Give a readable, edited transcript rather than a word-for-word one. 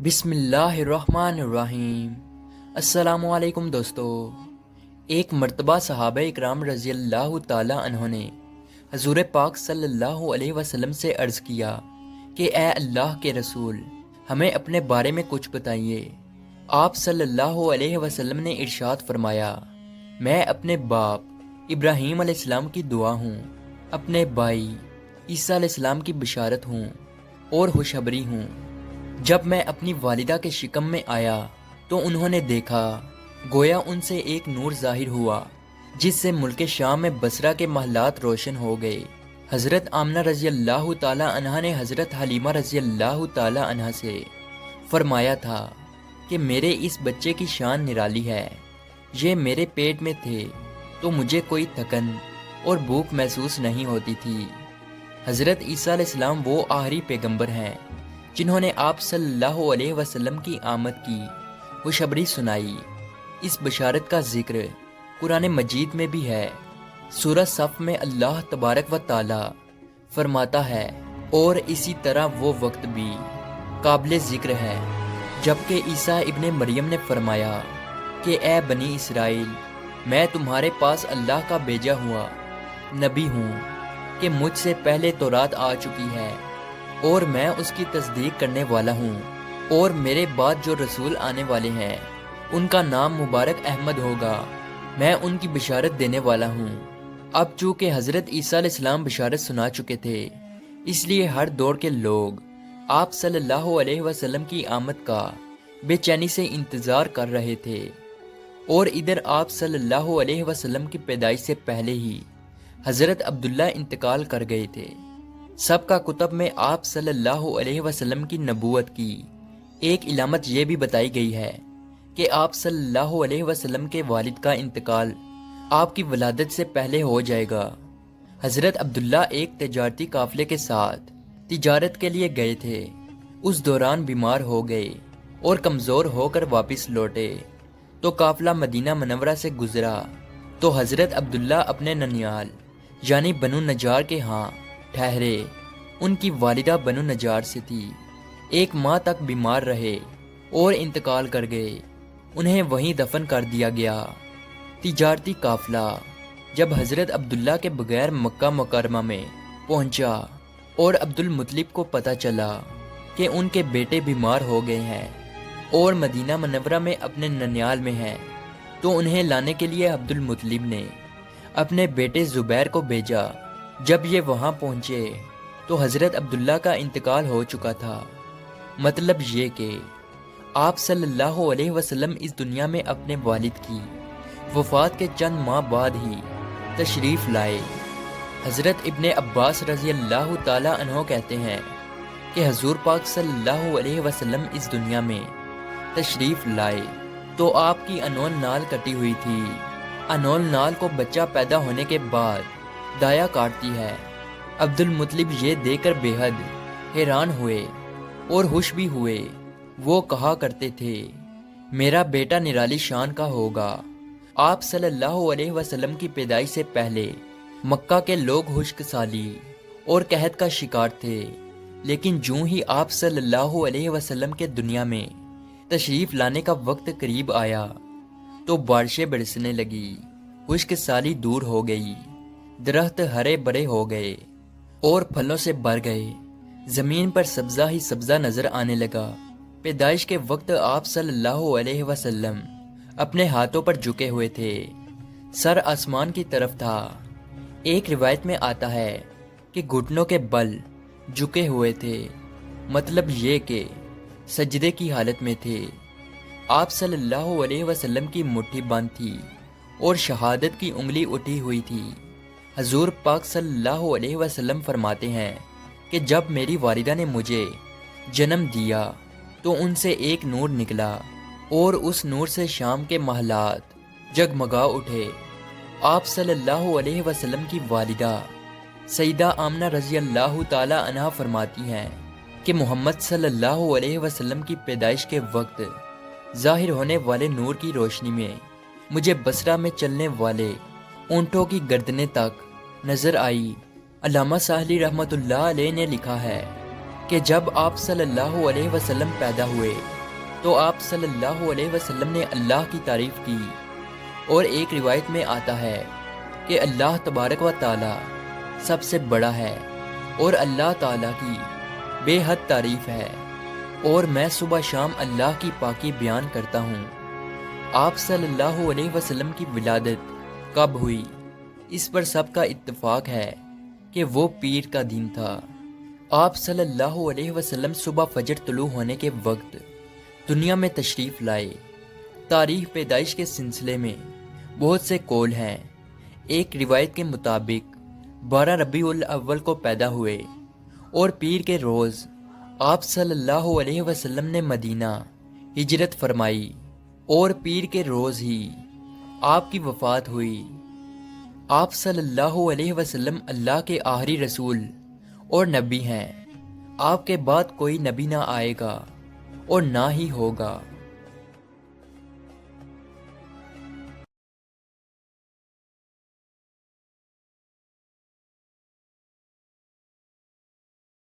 بسم اللہ الرحمن الرحیم۔ السلام علیکم دوستو۔ ایک مرتبہ صحابہ اکرام رضی اللہ تعالی عنہ نے حضور پاک صلی اللہ علیہ وسلم سے عرض کیا کہ اے اللہ کے رسول، ہمیں اپنے بارے میں کچھ بتائیے۔ آپ صلی اللہ علیہ وسلم نے ارشاد فرمایا، میں اپنے باپ ابراہیم علیہ السلام کی دعا ہوں، اپنے بھائی عیسیٰ علیہ السلام کی بشارت ہوں اور خوشخبری ہوں۔ جب میں اپنی والدہ کے شکم میں آیا تو انہوں نے دیکھا، گویا ان سے ایک نور ظاہر ہوا جس سے ملک شام میں بصرہ کے محلات روشن ہو گئے۔ حضرت آمنہ رضی اللہ تعالی عنہا نے حضرت حلیمہ رضی اللہ تعالی عنہا سے فرمایا تھا کہ میرے اس بچے کی شان نرالی ہے، یہ میرے پیٹ میں تھے تو مجھے کوئی تھکن اور بھوک محسوس نہیں ہوتی تھی۔ حضرت عیسیٰ علیہ السلام وہ آخری پیغمبر ہیں جنہوں نے آپ صلی اللہ علیہ وسلم کی آمد کی خوشخبری سنائی۔ اس بشارت کا ذکر قرآن مجید میں بھی ہے۔ سورہ صف میں اللہ تبارک و تعالی فرماتا ہے، اور اسی طرح وہ وقت بھی قابل ذکر ہے جبکہ عیسیٰ ابن مریم نے فرمایا کہ اے بنی اسرائیل، میں تمہارے پاس اللہ کا بھیجا ہوا نبی ہوں کہ مجھ سے پہلے تورات آ چکی ہے اور میں اس کی تصدیق کرنے والا ہوں، اور میرے بعد جو رسول آنے والے ہیں ان کا نام مبارک احمد ہوگا، میں ان کی بشارت دینے والا ہوں۔ اب چونکہ حضرت عیسیٰ علیہ السلام بشارت سنا چکے تھے، اس لیے ہر دور کے لوگ آپ صلی اللہ علیہ وسلم کی آمد کا بے چینی سے انتظار کر رہے تھے، اور ادھر آپ صلی اللہ علیہ وسلم کی پیدائش سے پہلے ہی حضرت عبداللہ انتقال کر گئے تھے۔ سب کا کتب میں آپ صلی اللہ علیہ وسلم کی نبوت کی ایک علامت یہ بھی بتائی گئی ہے کہ آپ صلی اللہ علیہ وسلم کے والد کا انتقال آپ کی ولادت سے پہلے ہو جائے گا۔ حضرت عبداللہ ایک تجارتی قافلے کے ساتھ تجارت کے لیے گئے تھے، اس دوران بیمار ہو گئے اور کمزور ہو کر واپس لوٹے تو قافلہ مدینہ منورہ سے گزرا تو حضرت عبداللہ اپنے ننیال یعنی بنو نجار کے ہاں ٹھہرے۔ ان کی والدہ بنو نجار سے تھی، ایک ماہ تک بیمار رہے اور انتقال کر گئے، انہیں وہیں دفن کر دیا گیا۔ تجارتی قافلہ جب حضرت عبداللہ کے بغیر مکہ مکرمہ میں پہنچا اور عبد المطلب کو پتہ چلا کہ ان کے بیٹے بیمار ہو گئے ہیں اور مدینہ منورہ میں اپنے ننیال میں ہیں، تو انہیں لانے کے لیے عبد المطلب نے اپنے بیٹے زبیر کو بھیجا۔ جب یہ وہاں پہنچے تو حضرت عبداللہ کا انتقال ہو چکا تھا۔ مطلب یہ کہ آپ صلی اللہ علیہ وسلم اس دنیا میں اپنے والد کی وفات کے چند ماہ بعد ہی تشریف لائے۔ حضرت ابن عباس رضی اللہ تعالی عنہ کہتے ہیں کہ حضور پاک صلی اللہ علیہ وسلم اس دنیا میں تشریف لائے تو آپ کی انول نال کٹی ہوئی تھی۔ انول نال کو بچہ پیدا ہونے کے بعد دایا کاٹتی ہے۔ عبد المطلب یہ دیکھ کر بے حد حیران ہوئے اور خوش بھی ہوئے۔ وہ کہا کرتے تھے، میرا بیٹا نرالی شان کا ہوگا۔ آپ صلی اللہ علیہ وسلم کی پیدائش سے پہلے مکہ کے لوگ خشک سالی اور قحط کا شکار تھے، لیکن جوں ہی آپ صلی اللہ علیہ وسلم کے دنیا میں تشریف لانے کا وقت قریب آیا تو بارشیں برسنے لگی، خشک سالی دور ہو گئی، درخت ہرے بھرے ہو گئے اور پھلوں سے بھر گئے، زمین پر سبزہ ہی سبزہ نظر آنے لگا۔ پیدائش کے وقت آپ صلی اللہ علیہ وسلم اپنے ہاتھوں پر جھکے ہوئے تھے، سر آسمان کی طرف تھا۔ ایک روایت میں آتا ہے کہ گھٹنوں کے بل جھکے ہوئے تھے، مطلب یہ کہ سجدے کی حالت میں تھے۔ آپ صلی اللہ علیہ وسلم کی مٹھی بند تھی اور شہادت کی انگلی اٹھی ہوئی تھی۔ حضور پاک صلی اللہ علیہ وسلم فرماتے ہیں کہ جب میری والدہ نے مجھے جنم دیا تو ان سے ایک نور نکلا اور اس نور سے شام کے محلات جگمگا اٹھے۔ آپ صلی اللہ علیہ وسلم کی والدہ سیدہ آمنہ رضی اللہ تعالی عنہا فرماتی ہیں کہ محمد صلی اللہ علیہ وسلم کی پیدائش کے وقت ظاہر ہونے والے نور کی روشنی میں مجھے بصرہ میں چلنے والے اونٹوں کی گردنیں تک نظر آئی۔ علامہ ساحلی رحمۃ اللہ علیہ نے لکھا ہے کہ جب آپ صلی اللہ علیہ وسلم پیدا ہوئے تو آپ صلی اللہ علیہ وسلم نے اللہ کی تعریف کی، اور ایک روایت میں آتا ہے کہ اللہ تبارک و تعالی سب سے بڑا ہے اور اللہ تعالی کی بے حد تعریف ہے، اور میں صبح شام اللہ کی پاکی بیان کرتا ہوں۔ آپ صلی اللہ علیہ وسلم کی ولادت کب ہوئی، اس پر سب کا اتفاق ہے کہ وہ پیر کا دن تھا۔ آپ صلی اللہ علیہ وسلم صبح فجر طلوع ہونے کے وقت دنیا میں تشریف لائے۔ تاریخ پیدائش کے سلسلے میں بہت سے قول ہیں۔ ایک روایت کے مطابق 12 ربیع الاول کو پیدا ہوئے، اور پیر کے روز آپ صلی اللہ علیہ وسلم نے مدینہ ہجرت فرمائی، اور پیر کے روز ہی آپ کی وفات ہوئی۔ آپ صلی اللہ علیہ وسلم اللہ کے آخری رسول اور نبی ہیں۔ آپ کے بعد کوئی نبی نہ آئے گا اور نہ ہی ہوگا۔